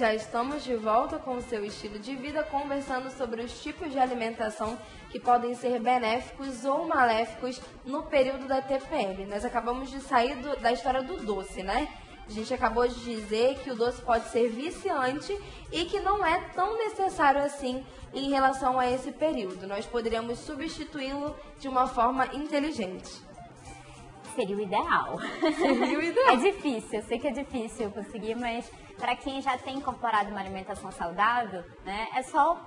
Já estamos de volta com o seu estilo de vida, conversando sobre os tipos de alimentação que podem ser benéficos ou maléficos no período da TPM. Nós acabamos de sair da história do doce, né? A gente acabou de dizer que o doce pode ser viciante e que não é tão necessário assim em relação a esse período. Nós poderíamos substituí-lo de uma forma inteligente. Seria o ideal. Seria o ideal. É difícil, eu sei que é difícil conseguir, mas para quem já tem incorporado uma alimentação saudável, né, é só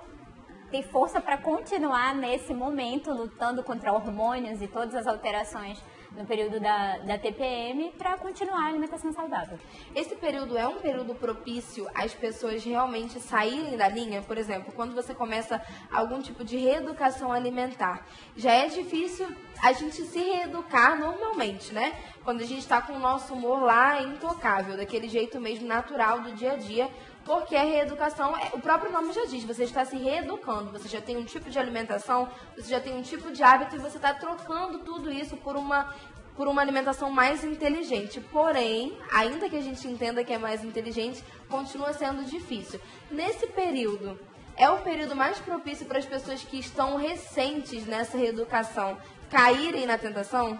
ter força para continuar nesse momento lutando contra hormônios e todas as alterações no período da TPM para continuar a alimentação saudável. Esse período é um período propício às pessoas realmente saírem da linha? Por exemplo, quando você começa algum tipo de reeducação alimentar, já é difícil a gente se reeducar normalmente, né? Quando a gente está com o nosso humor lá intocável, daquele jeito mesmo natural do dia a dia, porque a reeducação, o próprio nome já diz, você está se reeducando, você já tem um tipo de alimentação, você já tem um tipo de hábito e você está trocando tudo isso por uma alimentação mais inteligente. Porém, ainda que a gente entenda que é mais inteligente, continua sendo difícil. Nesse período, é o período mais propício para as pessoas que estão recentes nessa reeducação caírem na tentação?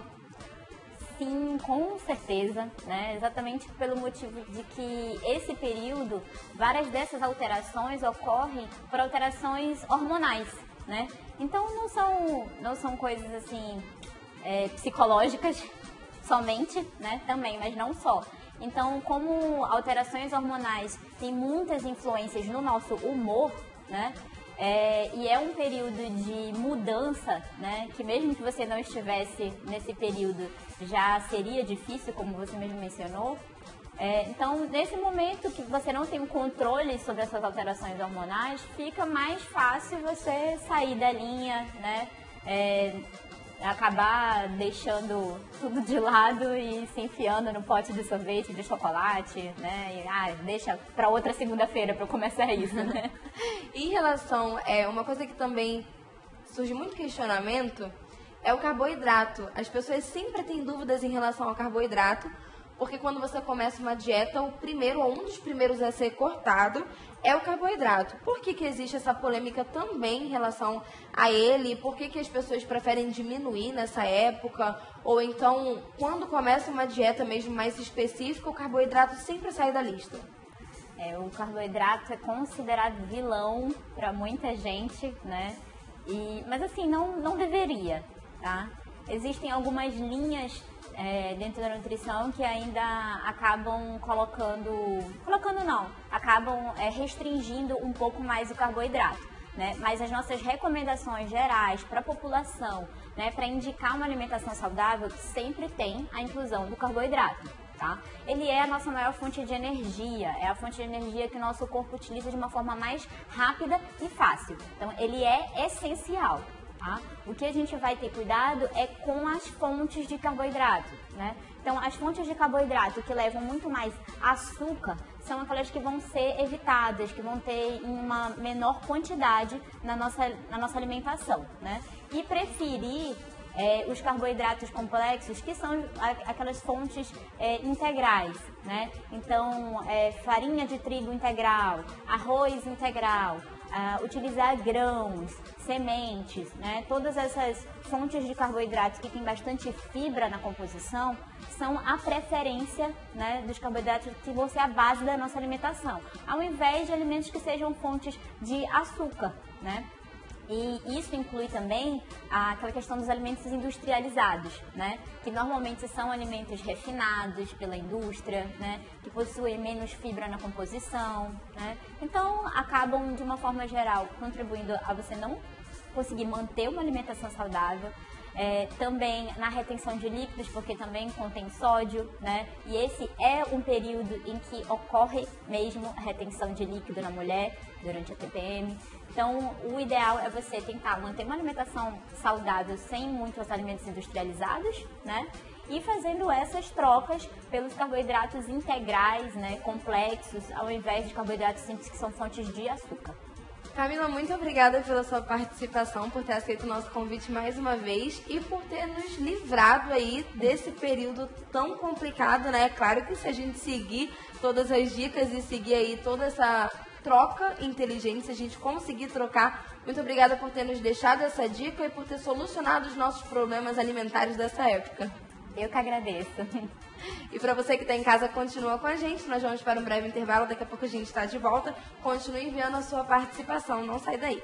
Sim, com certeza, né? Exatamente pelo motivo de que esse período, várias dessas alterações ocorrem por alterações hormonais, né? Então não são coisas assim psicológicas somente, né? Também, mas não só. Então, como alterações hormonais têm muitas influências no nosso humor, né? E é um período de mudança, né? Que mesmo que você não estivesse nesse período, já seria difícil, como você mesmo mencionou. Então, nesse momento que você não tem um controle sobre essas alterações hormonais, fica mais fácil você sair da linha, né? Acabar deixando tudo de lado e se enfiando no pote de sorvete, de chocolate, né? E deixa para outra segunda-feira para eu começar isso, né? Em relação, uma coisa que também surge muito questionamento é o carboidrato. As pessoas sempre têm dúvidas em relação ao carboidrato, porque quando você começa uma dieta, o primeiro ou um dos primeiros a ser cortado é o carboidrato. Por que existe essa polêmica também em relação a ele? Por que as pessoas preferem diminuir nessa época? Ou então, quando começa uma dieta mesmo mais específica, o carboidrato sempre sai da lista? O carboidrato é considerado vilão para muita gente, né? Mas assim, não deveria, tá? Existem algumas linhas dentro da nutrição que ainda acabam acabam restringindo um pouco mais o carboidrato, né? Mas as nossas recomendações gerais para a população, né, para indicar uma alimentação saudável, sempre tem a inclusão do carboidrato, tá? Ele é a nossa maior fonte de energia, é a fonte de energia que o nosso corpo utiliza de uma forma mais rápida e fácil. Então, ele é essencial. Tá? O que a gente vai ter cuidado é com as fontes de carboidrato, né? Então, as fontes de carboidrato que levam muito mais açúcar são aquelas que vão ser evitadas, que vão ter em uma menor quantidade na nossa alimentação, né? E preferir os carboidratos complexos, que são aquelas fontes integrais, né? Então, farinha de trigo integral, arroz integral, utilizar grãos, sementes, né? Todas essas fontes de carboidratos que têm bastante fibra na composição são a preferência, né, dos carboidratos que vão ser a base da nossa alimentação, ao invés de alimentos que sejam fontes de açúcar, né? E isso inclui também aquela questão dos alimentos industrializados, né? Que normalmente são alimentos refinados pela indústria, né? Que possuem menos fibra na composição, né? Então, acabam, de uma forma geral, contribuindo a você não conseguir manter uma alimentação saudável. Também na retenção de líquidos, porque também contém sódio, né? E esse é um período em que ocorre mesmo a retenção de líquido na mulher durante a TPM. Então, o ideal é você tentar manter uma alimentação saudável sem muitos alimentos industrializados, né? E fazendo essas trocas pelos carboidratos integrais, né, complexos, ao invés de carboidratos simples que são fontes de açúcar. Camila, muito obrigada pela sua participação, por ter aceito o nosso convite mais uma vez e por ter nos livrado aí desse período tão complicado, né? Claro que se a gente seguir todas as dicas e seguir aí toda essa troca inteligente, se a gente conseguir trocar. Muito obrigada por ter nos deixado essa dica e por ter solucionado os nossos problemas alimentares dessa época. Eu que agradeço. E para você que está em casa, continua com a gente. Nós vamos para um breve intervalo, daqui a pouco a gente está de volta. Continue enviando a sua participação, não sai daí.